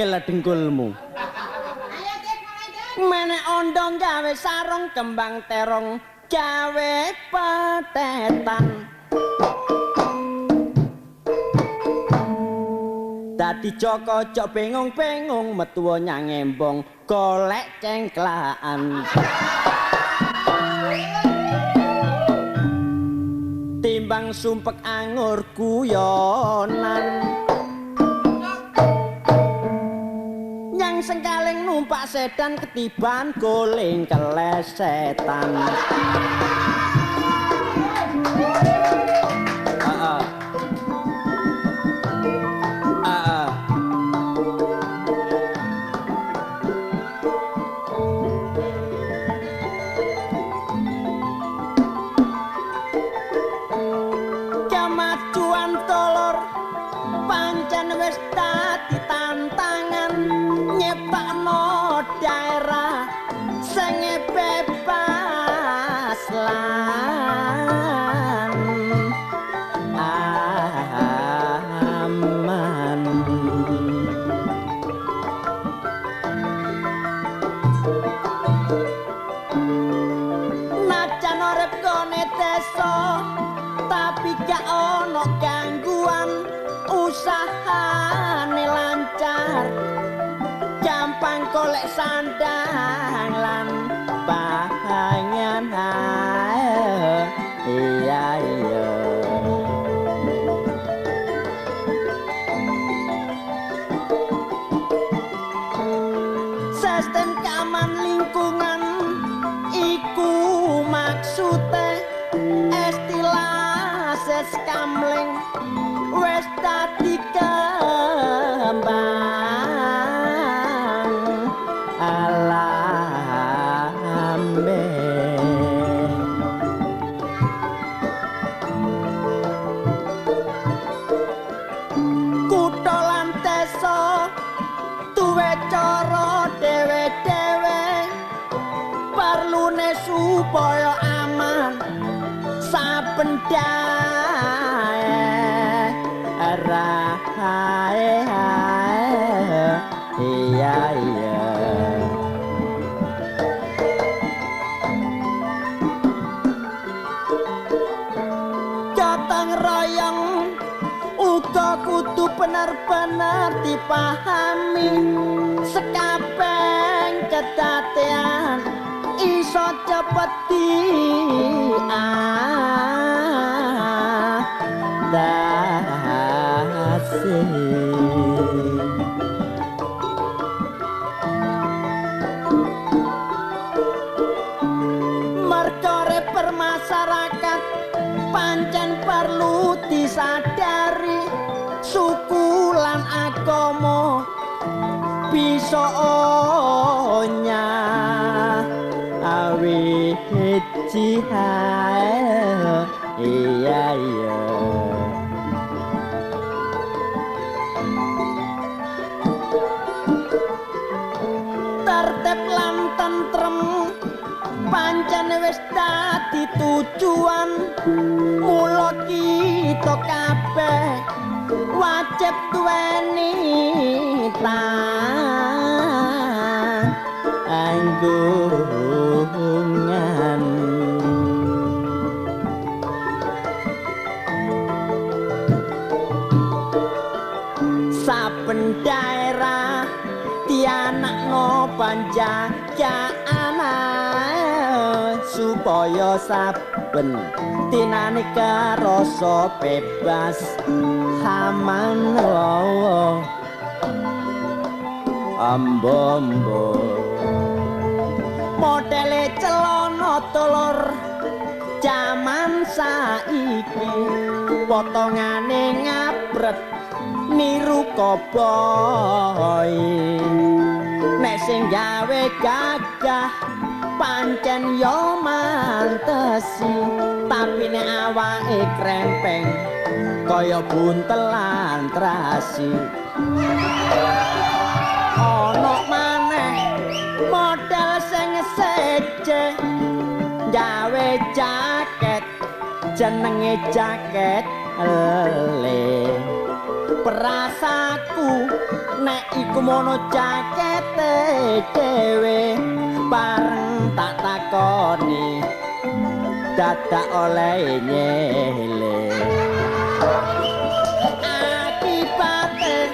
pegel dengkulmu. Menek ondong gawe sarung kembang terong gawe petetan. Dadi Joko cok bingung-bingung metu nyang embong golek cengklaan. Timbang sumpek anggur guyonan. Nyang sengkaling numpak sedan ketiban guling kelesetan. Kemajuan tolor pancen wis dadi tantangan nyiptakno daerah sing bebas lan aman. Najan urip gone desa tapi gak ono gangguan, usahane lancar, gampang golek sandang lan pangan. Iya iya. Sistem keamanan lingkungan iku maksude istilah seskamling wis dadi kembang alame. Kutha lan desa duwe cara dhewe-dhewe perlune supaya aman saben daerah. Iya iya. Gotong royong uga kudu bener-bener dipahami, sekabeh kedadean iso cepet diatasi. Merkore permasyarakat pancen perlu disadari, suku lan agama bisa awi jihad. Iya iya. Tertib lan tentrem pancen wis dadi tujuan, mula kita kabeh wajib duweni tanggungan. Saben daerah dianakno panjagaan supaya saben dinane karasa bebas aman. Ambo-ambo modele celana tolor jaman saiki potongane ngabret niru koboi. Nek sing gawe gagah pancen yo mantesi, tapi nek awake krempeng kaya buntelan trasi. Ono maneh model sing seje gawe jaket jenenge jaket ele. perasaku nek iku mono jakete dhewe bareng tak takoni dadak oleh nyele akibate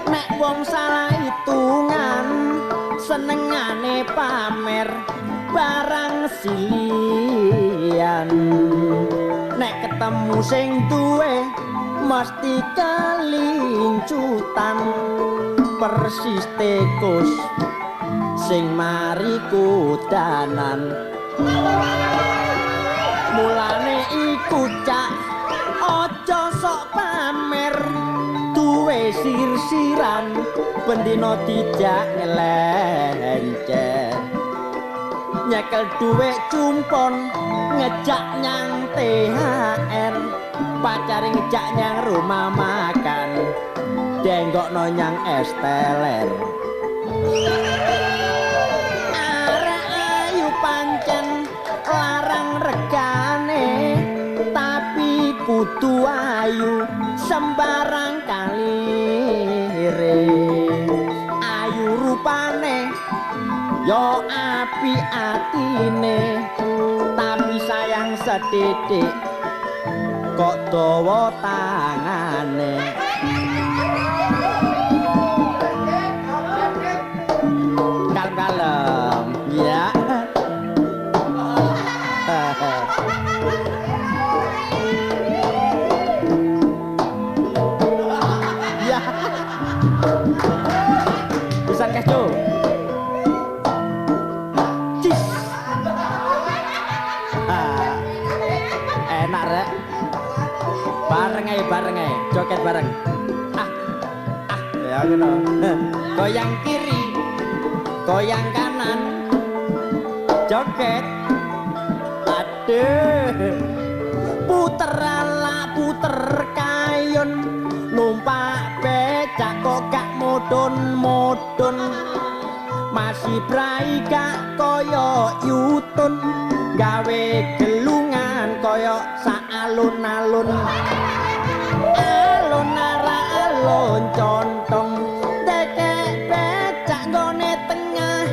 nek wong salah hitungan senengane pamer barang silian nek ketemu sing duwe mesti kelincutan persis tikus sing mari kudanan mulane iku cak aja sok pamer duwe sir-siran bendina dijak ngelencer nyekel duwe cumpon ngejak nyang THR pacare ngejak nyang rumah makan denggokno nyang es teler arek ayu pancen larang regane tapi kudu ayu sembarang kalire ayu rupane yo api atine tapi sayang sedidik kok dawa tangane kalem-kalem ya ya bisa kejo enak rek bareng ae joget bareng ya ngono goyang kiri goyang kanan joget aduh puter ala puter kayun numpak becak kok gak modon-modon masih brai gak koyo yutun gawe gelungan koyo sak alun-alun alun ara alun contong dekek becak gone tengah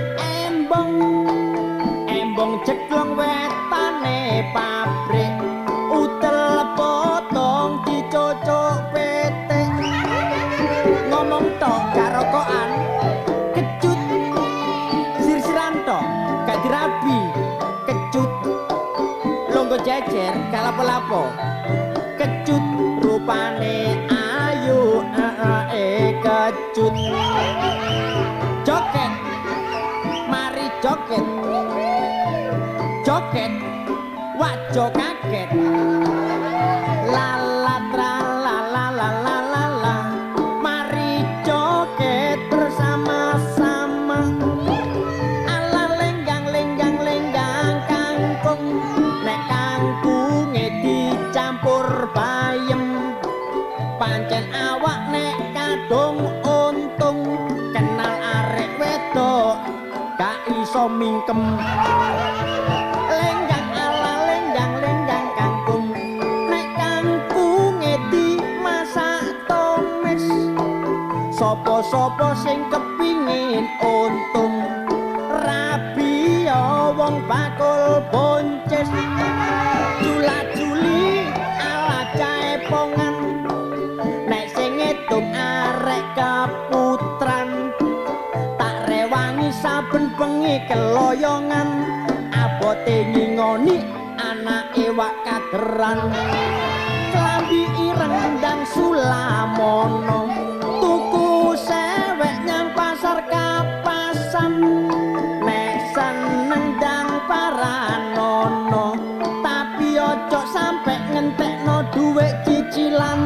embong jeglong wetane pabrik utel potong dicocok petek ngomong tok gak rokokan kecut sir-siran tok gak dirabi kecut longgo jejer gak lapo-lapo kecut rupane ayu kecut joget mari joget joget wajo kaget lala tralalalala mari joget bersama-sama ala lenggang kangkung nek kangkunge dicampur bayem pancen awak nek kadung untung kenal arek wedok gak iso mingkem lenggang ala lenggang kangkung nek kangkunge dimasak tomes sapa-sapa sing kepingin untung rabi wong bakul bonces jula-juli ala caepongan nek sing ngitung arek kaputran tak rewangi saben bengi keloyongan abote ngingoni anake wak kageran klambi ireng dan sulamono tuku sewek nyang pasar kapasan nek seneng dang paranono tapi ojo sampe ngentekno duit cicilan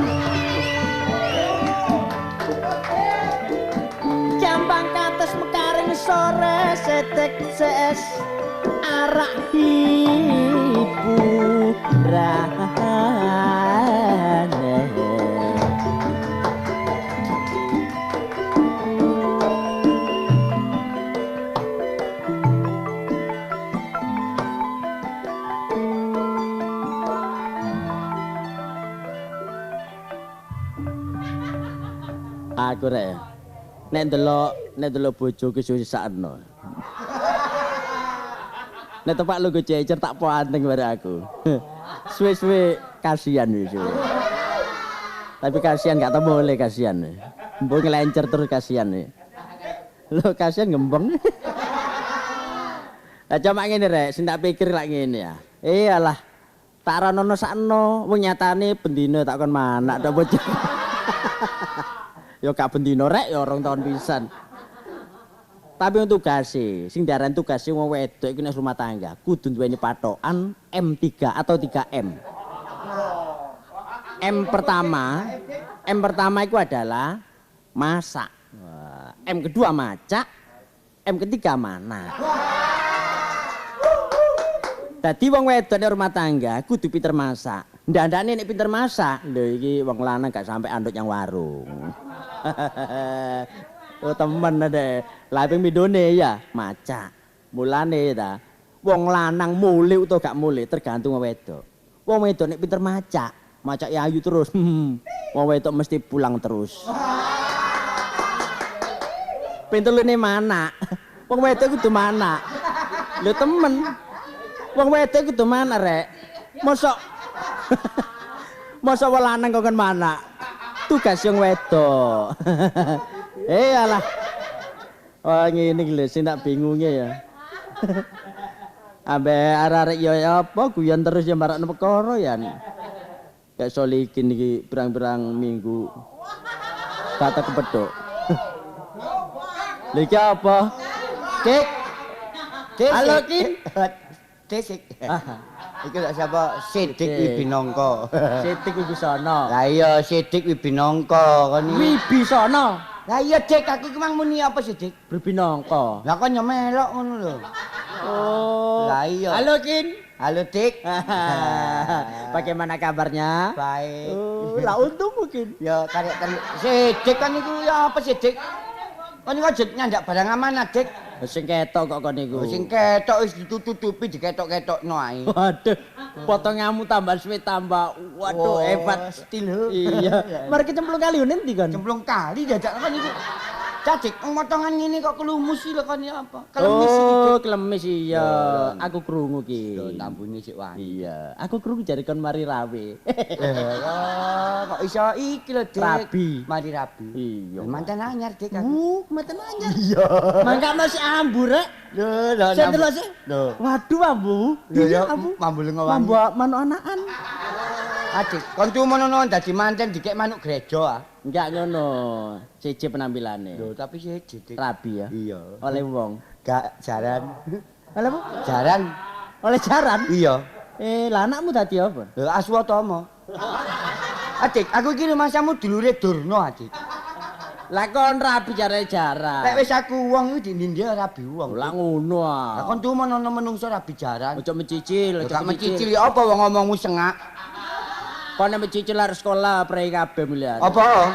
jambang kates mekaring sore setek ses arak hiburane aku rek. Nek ndelok bojoku susah-susahno. Nek tepak lu cecer tak poanteng bare aku. Suwe-suwe kasihan wis. Tapi kasihan gak tau boleh kasihan. Mbok ngelencer terus kasihan. Lho kasihan ngembang. Lah cuma ngene rek, sing tak pikir lak ngene ya. Iyalah. Tak rono sakno, wong nyatane bendina tak kon manak tok bojo. Ya gak bendina rek ya 2 tahun pisan. Tapi untuk tugase, sing diarani tugase wong wedok iku nek rumah tangga kudu duweni patokan M3 atau 3M. M pertama itu adalah masak. M kedua macak, M ketiga mana. Dadi wong wedok nek rumah tangga kudu pinter masak. Ndandane nek pinter masak, lho iki wong lanang gak sampai anduk yang warung. Oh temen deh, laping midone ya macak. Mulane ta, wong lanang mulih utawa gak mulih tergantung wong wedok. Wong wedok nek pinter macak ya ayu terus. Wong wedok mesti pulang terus. Pintelune mana? Wong wedok kudu mana? Lho temen. Wong wedok kudu mana rek? Mosok wong lanang kok mana? Tugas wong wedok. Alah. Wah ngene iki lho sing tak bingunge ya. Ambe arek-arek ya apa guyon terus ya marakno perkara ya. Kayak solikin iki pirang-pirang minggu. Kata kepedhok. Lha iki apa? Dik. Halo Kin. Dik. Iku lak sapa? Sidik Wibinangka. Sidik Wibisana. Lah iya Sidik Wibinangka kon iki. Wibisana. Lah iya Dik, aku iki mang muni apa sih Dik? Wibinangka. Lah kok nyemelok ngono lho. Oh. Lah iya. Halo Kin. Halo Dik. Bagaimana kabarnya? Baik. Oh, lah untung mungkin. Ya karek Sidik kan iku ya apa sih Dik? Kon iki aja nyandak barang amanah Dik. Sing ketok kok kon niku. Sing ketok wis ditutupi diketok-ketokno ae. Waduh, potonganmu tambah suwe tambah. Waduh, hebat. Stil. Iya. Mari cemplung kali nanti kan. Cemplung kali jajak kan iku. Cacik, motongan ngene kok kelumus iki lho kon apa? Kelemis iki. Oh, kelemis iya. Aku krungu ki. Lho tambune sik wani. Iya, aku krungu jare kon mari rawe. Kok iso iki lho, Dik. Rabi. Mari rabi. Iya. Mantan anyar, Dik. Aku. Mantan anyar. Iya. Mangka masih ambur rek. Lho, Saya delok sih. Lho. Waduh ambu. Lho Iya ya ambu. mambu lengo Mambu manu anakan. Adik, kon tumono dadi manten dikek manuk gereja ah. Enggak ngono. Siji penampilane. Lho, tapi siji, Dik. Rabi ya. Iya. Oleh wong. Gak jaran. Oleh apa? Jaran. Oleh jaran. Iya. Lah anakmu tadi apa? Lho Aswatama. Adik, aku iki masamu dulure Durna, Adik. Lah kon rabi jare jaran. Nek wis aku wong iki ndi rabi wong. Lah ngono ah. Lah kon tumono menungso rabi jaran. Ojo mencicil, Gak mencicil apa wong ngomongmu sengak. Kon nek mencicil arep sekolah prei kabeh miliar. Apa?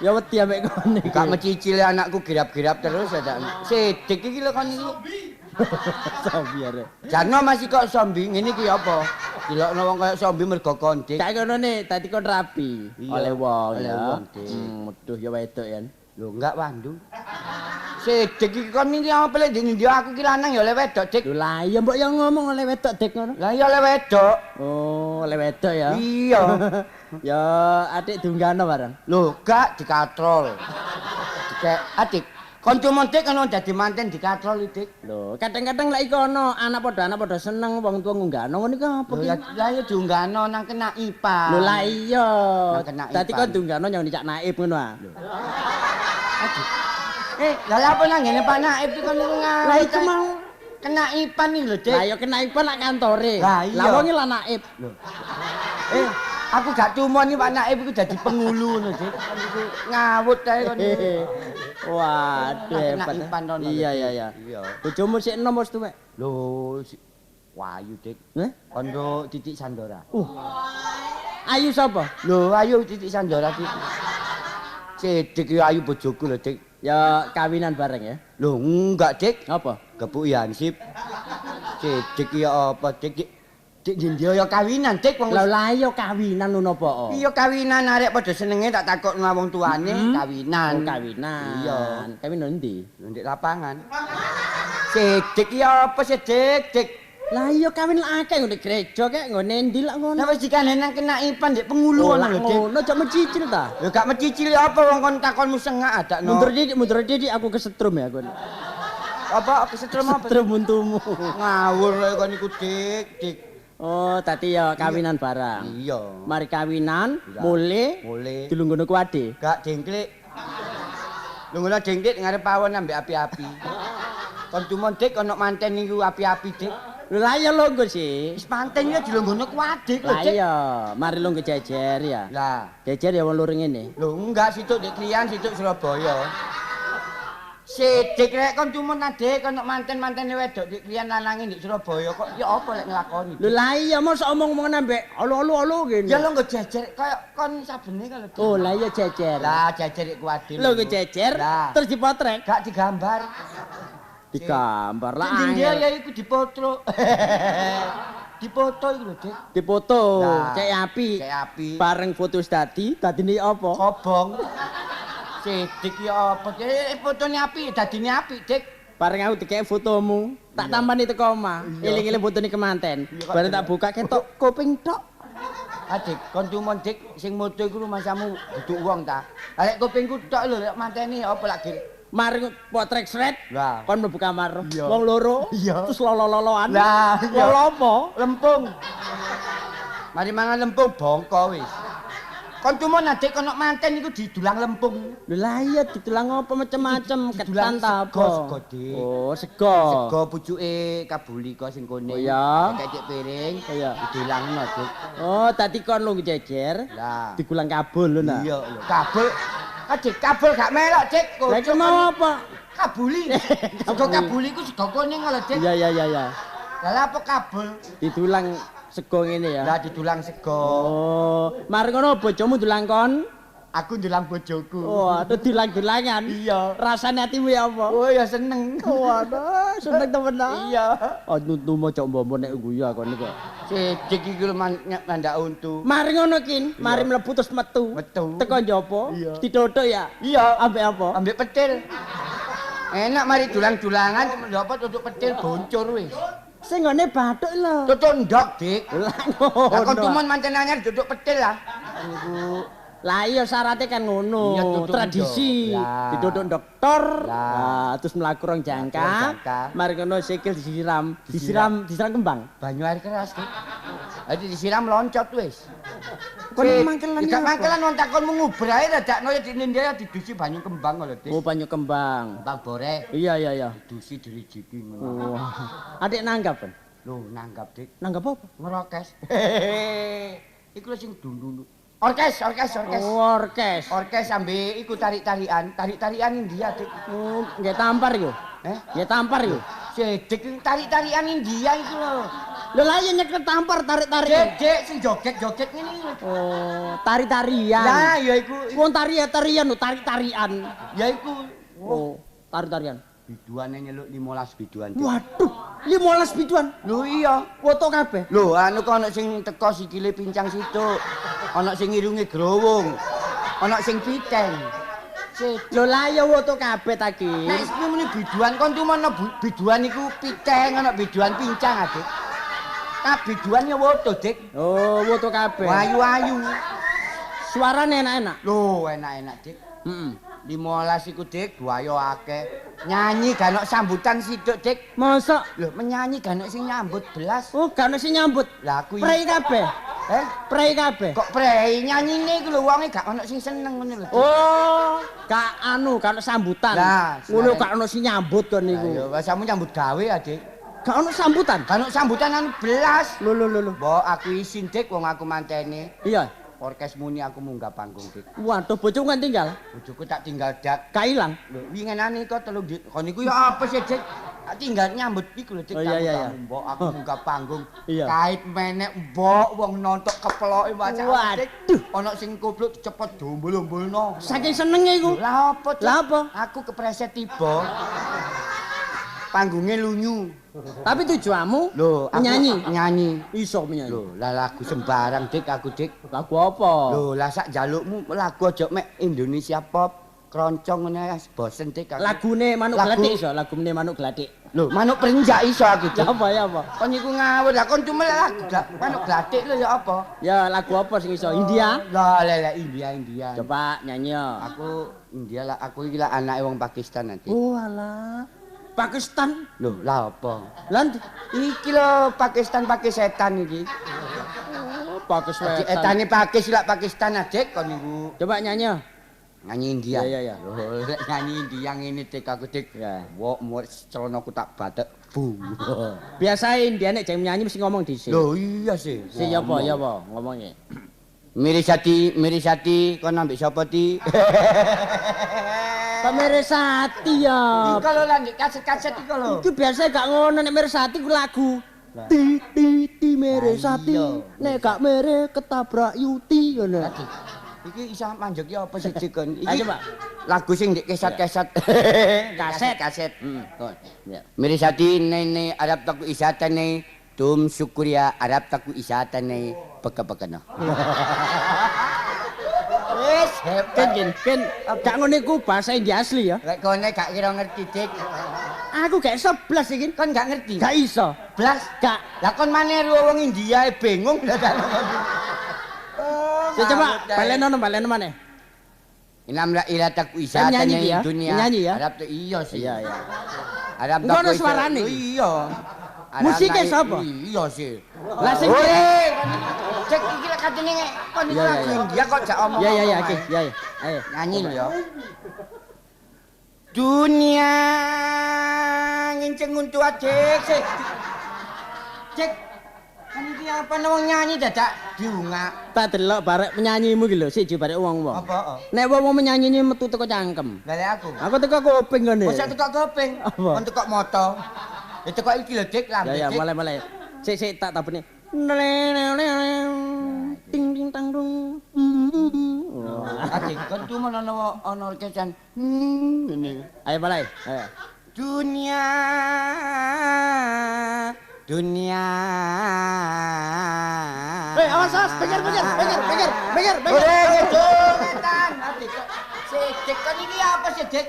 Ya wedi ambek kon iki. Gak mencicil anakku girap-girap terus ada. Sidik iki lho kon iki. Zombie arek. Jarno masih kok zombie ngene iki apa? Dilokno wong kaya zombie mergo kondik. Kayak ngono nih, tadi kon rapi oleh wong oleh ya. wong, Dik. Meduh ya wedok ya. Lho enggak wandu. Sidik iki kon iki apa lek ndi aku iki lanang ya oleh wedok, Dik. Lho lah ya mbok yang ngomong oleh wedok Dik ngono. Lah ya oleh wedok. Oh, oleh wedok ya. Iya. Ya adik diunggahno bareng. Lho, gak dikatrol. Dikek adik, kon cuma Dik ono dadi manten dikatrol Dik. Lho, kadang-kadang lek iku ono anak padha seneng wong tuwa ngunggahno ngono iku apa Lho ki? lah ya diunggahno nang kena IPA. Lho lah iya. Nang kena Dadi ipan. kon diunggahno nyang Cak Naib ngono ah. Adik. Lah apa nang ngene Pak Naib iki kon niku Lah iku mau kena IPA nih lho, Dik. lah ya kena ipan nak kantore. Lah iya. Lah wong lah Naib. Lho. Aku gak cuma nih Pak Naib iku dadi pengulu ngono, Dik. Kon iku ngawut ae kon iku. Waduh Kena hebat. ipan rono, Iya Dik. iya iya. Iya. Bojomu sik enom wis tuwek. Lho, Wayu, Dik. Heh? Kondo Titik Sandora. Ayu sapa? Lho, ayo Titik Sandora Titik. Sidik ya ayu bojoku lho, Dik. Ya kawinan bareng ya. Lho, enggak, Dik. Apa? Kepuki Hansip. Sidik ya apa, Dik? Dik ndi ya kawinan, Dik wong Lah iya kawinan ngono apa? iya kawinan arek padha senenge tak takokno wong tuane kawinan. Oh, kawinan. Iya. Kawinan ndi? Ndek lapangan. Dik ya apa sih Dik? Lah iya kawin akeh ngene gereja kek nggone ndi lak ngono. Lah wis dikandani nang kena ipan Dik pengulu lah ngono lho Dik. ngono aja mencicil ta. Ya gak mencicil apa wong kon takonmu sengak adakno. Mundur didik aku kesetrum ya kon. Apa kesetrum apa? Setrum untumu. Ngawur kowe kon iku Dik. Oh, tadi ya kawinan barang. Iya. Mari kawinan, Iya. mulai dilungguhno ku ade. Gak dengklik. Lho ngono dengklik ngarep pawon ambek api-api. Kon cuma Dik ana manten niku api-api Dik. Lho lah ya longgo sih. Wis manten ya dilungguhno ku adik lho Lah Dik. iya, mari longgo jejer ya. Lah, Jejer ya wong loro ngene. lho enggak situk Dik Krian, situk Surabaya. Sidik rek kon cuma Dik kon manten-mantene wedok Dik Krian lanange Dik Surabaya kok ya apa lek nglakoni. Lho lah iya mosok omong-omongan ambek alo ngene. Ya lho nggo jejer kaya kon sabene kalau Dik. Oh, lah iya jejer. Lah jejer iku adil. Lho jejer Lah. terus dipotrek. Gak digambar. Digambar lah. Sing dia angel. ya iku dipoto. Dipoto iku lho Dik. Dipoto, Lah. cek api. Cek api. Bareng foto dadi, dadine apa? Kobong. Sidik ya apa? Fotone api, dadine api, Dik. Bareng aku dikek fotomu, tak tampani teko omah. Eling-eling fotone kemanten. Iya, kok Bareng tak buka ketok kuping tok. Adik, kon cuma Dik sing moto iku masamu duduk wong ta. Lek kupingku tok lho lek manteni apa lagi. Mari potrek sret. Lah. Kon mlebu kamar. Iya. Wong loro. Iya. Terus lolo-loloan. Lah, iya. Lolo apa? Lempung. Mari mangan lempung bongko wis. Kon cuma Dik kono manten iku didulang lempung. Lho lah iya ditulang apa macem-macem Didulang ketan ta sego, apa? sego, Dik. Oh, sego. Sego pucuke kabuli kok sing kuning. Oh, iya. Kecek piring. Oh, iya. Didulangno, Dik. Oh, tadi kon lu jejer. Lah. Digulang kabul lho nah. Iya, lho. Kabel. Adik, kabel gak melok, Dik. Lah iku mau apa? Kabuli. Sego kabuli ku sego kuning lho, Dik. Iya. Lah apa kabel? Didulang sego ngene ya. Lah didulang sego. Oh, mari ngono bojomu dulang kon. Aku ndulang bojoku. Oh, aduh dulang-dulangan. Iya. Rasane atimu ya apa? Oh ya seneng. Waduh, seneng temenan. Iya. Oh, nutumu cok mbombo nek guyu kon niku. Sidik iki lho mandak untu. Mari ngono kin, mari mlebu terus metu. Metu. Teko njopo, Iya. didodok ya. Iya. Ambek apa? Ambek petil. Enak mari dulang-dulangan ndok duduk petil boncur wis. Sing ngene bathuk lho. Duduk ndok, Dik. Lah Lah kon ngono. tumun manten anyar duduk petil lah. Niku lah iya syaratnya kan ngono, Iya, duduk tradisi. ndok. Lah. Didodok dokter, Lah. nah, terus mlaku rong jangka. jangka. Mari ngono sikil disiram kembang. Banyu air keras, Dik. Jadi disiram loncot wis. Kon mangkelan Gak apa? mangkelan wong takon nguber ae dadakno ya dinindya didusi banyu kembang lho, Dik. Oh banyu kembang. Kembang boreh Iya. didusi dirijiki ngono. Wah. Adik nanggap kan? Lho, nanggap, Dik. Nanggap apa? Ngerokes. Iku lho sing dulu. Orkes. Oh, orkes. Orkes sampe iku tarik-tarikan. Tarik-tarikan India, Dik. Oh, nggih tampar iku. Nggih tampar iku. Sidik tarik-tarikan India iku lho. Lho lah iya nyekel tampar tarik-tarik. Dedek sing joget-joget ngene iki lho. Oh, tari-tarian. Lah, ya iku. Wong tarian lho, tarik-tarian. Ya iku. Oh, tari-tarian. Biduane nyeluk 15 biduan. Dik. Waduh, 15 biduan. Lho iya. Foto kabeh. Lho, anu kok ana sing teko sikile pincang situk. Ana sing irunge growong. Ana sing piteng. Lho lah ya foto kabeh ta ki. Nek muni biduan kon tumono biduan iku piteng, ana biduan pincang, Adik. Biduan ya foto, Dik. Oh, foto kabeh. Ayu-ayu. Suarane enak-enak. Lho, enak-enak, Dik. Heeh. 15 iku, Dik, duayo akeh. Nyanyi gak ono sambutan situk, Dik. Mosok. Lho, menyanyi gak ono sing nyambut belas. Oh, gak ono sing nyambut. Lah aku Prei kabeh. Prei kabeh. Kok prei nyanyine iku lho wonge gak ono sing seneng ngono lho. Oh, gak ono sambutan. Lah, Ngono senare. gak ono sing nyambut kon niku. Ayo, wasamu nyambut gawe, Adik. Gak ono sambutan. Gak ono sambutan anu belas. Lho. Mbok aku isin, Dik, wong aku mantene. Iya. Orkes muni aku munggah panggung, Dik. Waduh, bojomu kan tinggal. Bojoku tak tinggal dak. Gak ilang. Lho, wingenane kok telung kon niku ya apa sih, Dik? Tak tinggal nyambut iku lho, Dik. Oh, iya. tamu-tamu. Mbok aku munggah panggung. Iya. Kait menek mbok wong nontok keploke wacane, Dik. Waduh. Ana sing kupluk cepet dombol-dombolno. Saking senenge iku. Lah apa, Dik? Lah apa? Aku kepreset tiba. panggungnya lunyu. Tapi tujuanmu Loh, aku menyanyi. nyanyi. Iso menyanyi. Loh, lah lagu sembarang dik aku dik. Lagu apa? Loh, lah sak jalukmu lagu aja mek Indonesia pop. Keroncong ngene ya bosen dik aku. Lagune Manuk Gladik iso, lagune Manuk Gladik. Loh, Manuk Perenjak iso aku dik. Ya apa ya apa? Kon iku ngawur lah kon cuma lagu Manuk Gladik lho ya apa? Ya lagu apa sing iso? India. Lah lele India. Coba nyanyi ya. Aku India lah, aku iki lah anake wong Pakistan nanti. Oh alah. Pakistan. Loh, lah apa? Lan Iki lho Pakistan pakai setan iki. Pakistan. Etane Pakis lak Pakistan adik kon niku. Coba nyanyi. Nyanyi India. Ya. Loh, lek nyanyi India ngene dik aku dik. Ya. Wok mu celanaku tak batek. Bu. Biasa India nek jeng nyanyi mesti ngomong dhisik. Loh iya sih. Si ya apa ngomongnya. Mirisati kon ambek sapa ti? Pemeresati ya. Iki lho lan kaset-kaset iki lho. Iki biasa gak ngono nek meresati ku lagu. Ti meresati. Nek gak mere ketabrak yuti ngono. Iki isa manjek ya apa sih Dik kon? Ayo, Pak. Lagu sing ndek keset-keset. Kaset. Ya. Mirisati nene Arab taku isatane tum syukuria Arab taku isatane peka-pekana. Wis Ken gak ngono iku bahasa India asli ya. Lek kone gak kira ngerti Dik. Aku gak iso blas iki. Kon gak ngerti. Gak iso. Blas. Gak. Lah kon maneh wong India bingung lah. Coba balenono maneh. Inamla ilataku Nyanyi isatane ya? dunia. Nyanyi ya? Arab tuh iya sih. Iya. Arab Engko ono taku suarane. Iya. Musiknya sapa? Iya sih. Lah sing Cek iki lek katene kon iki Iya, lagu iya. India kok jak omong. Ya oke. Ya. Ayo. Nyanyi lho ya. Dunia nginceng untuk cek sih. Cek. Kan iki apa wong nyanyi dadak diungak. Tak delok barek penyanyimu iki lho, siji barek wong-wong. Apa? Nek wong menyanyine metu teko cangkem. Lah lek aku. Aku teko kuping ngene. Wis tekok gopeng. Apa? Kon tekok moto. Ya tekok iki lho Dik lambe. Ya, Dik. mulai. Sik tak tabene. Ting ting tang dung. Ati kon cuma ono orkesan. Ngene. Ayo mulai. Ayo. Dunia Awas, pikir. Ora ngetan. Ati kok Dik kon iki apa sih Dik?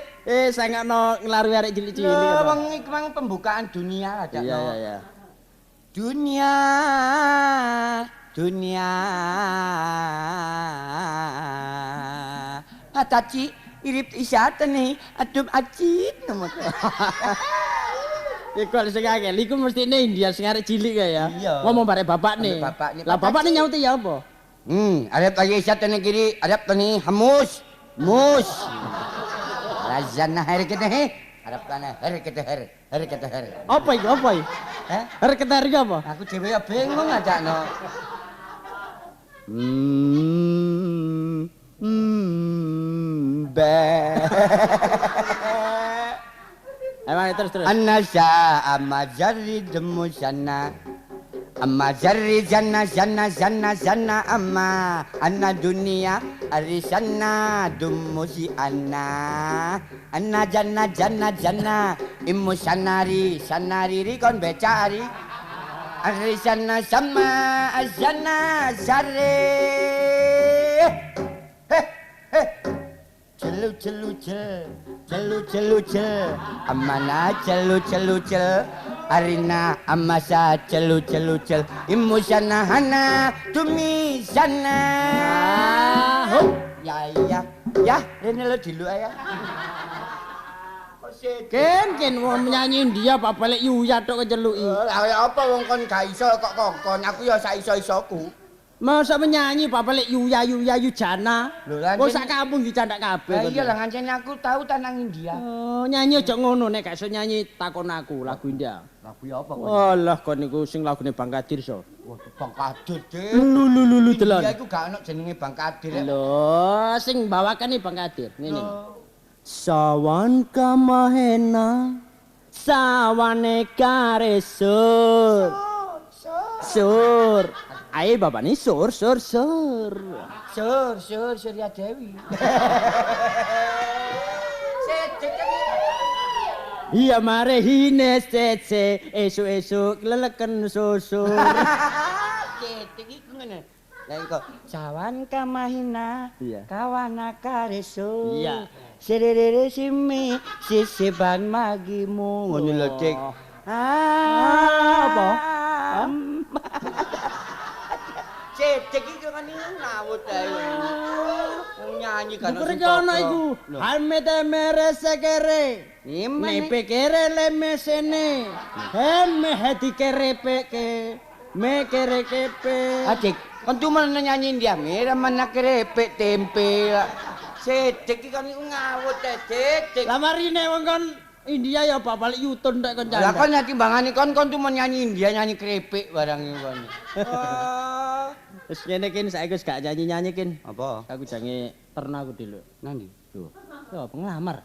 Saya ngano ngelari arek cilik-cilik. Wong iki mang pembukaan dunia ada. Iya. Dunia Ataci irip isatane adum acit nomor. Iku sing akeh, iku mestine India sing arek cilik kae ya. Iya. Ngomong bare bapakne. Ambek bapakne. Lah bapakne nyauti ya apa? Arab lagi isatane kiri, Arab tani hamus. Mus. Razana harekete he. Arab kana harekete her. Apa iku? Heh? Arek ketari apa? Aku dhewe ya bingung ajakno. Ayo terus. Anasya amazari demusana amazari janna amma anna dunia arisana dumusi anna janna immu sanari kon becari arisana sama azana zare Celu amana celu arina amasa celu immu sana hana tumi sana ya rene lo dilu ya Ken wong menyanyi India apa balik yuya tok kejeluki. Lah apa wong kon gak iso kok kokon aku ya sak iso-isoku. Masa menyanyi apa balik yuya jana. Lho lan Wong sak kampung dicandak kabeh. Lah iya lah ngancen aku tahu tanang India. Oh, nyanyi aja ngono nek gak iso nyanyi takon aku lagu India. Lagu ya apa kok? Walah kon niku sing lagune Bang Kadir so. Wah, Bang Kadir, Dik. Lulu delon. India iku gak ono jenenge Bang Kadir. Lho, sing bawakan nih Bang Kadir. Ngene. Sawan kamahena sawane karesur. Sur. Ayo bapak nih sur. Surya Dewi. Iya mare hine sece esuk-esuk leleken susu. Cetek iku ngene. Lah iku cawan kamahina Iya. kawana kareso. Iya. Serere simi sisiban magimu ngono lho Cik. Apa? Cetek iki kan ngawut ae. Nyanyi kan Bukur iki ana iku. Hamete mere sekere. Nepe kere le mesene. Heme hadi kerepeke. Me kere kepe. Adik, kan cuma nyanyiin dia merah mana kerepek tempe. Cetek iki kan ngawut ae Cetek. Lah marine wong kon India ya apa balik yutun nek kon Lah janda. kan timbangane kon cuma nyanyiin dia nyanyi kerepek barang iki kon. Wis ngene kin saiki wis gak nyanyi-nyanyi kin. Apa? Aku jange terna aku dulu. Nandi? Lho, ya penglamar.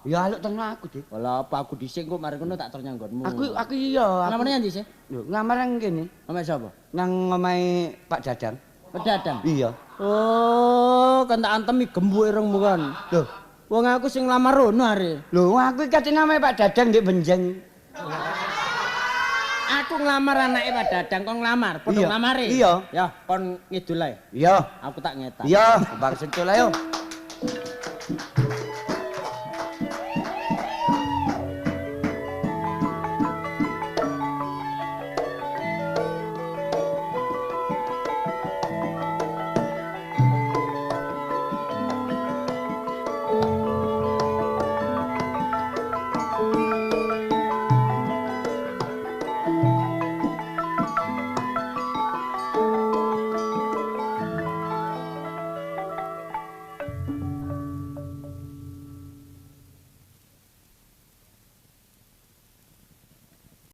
Ya aluk tenan aku, Dik. Wala apa aku dhisik kok mari ngono tak ternya nggonmu. Aku iya. Namanya ndi sih? Lho, ngamar nang kene. Nama sapa? Nang omahe Pak Dadang. Pedadang. Iya. Oh, kan tak antemi gembu irungmu kan. Lho, Wong aku sing nglamar rono are. lho aku iki katene omahe Pak Dadang ndek Benjeng. Aku nglamar anake Pak Dadang, kon nglamar, padha Iya. nglamare. Iya. Ya, kon ngidul ae. Iya. Aku tak ngetak. Iya, Bang Sentul ayo.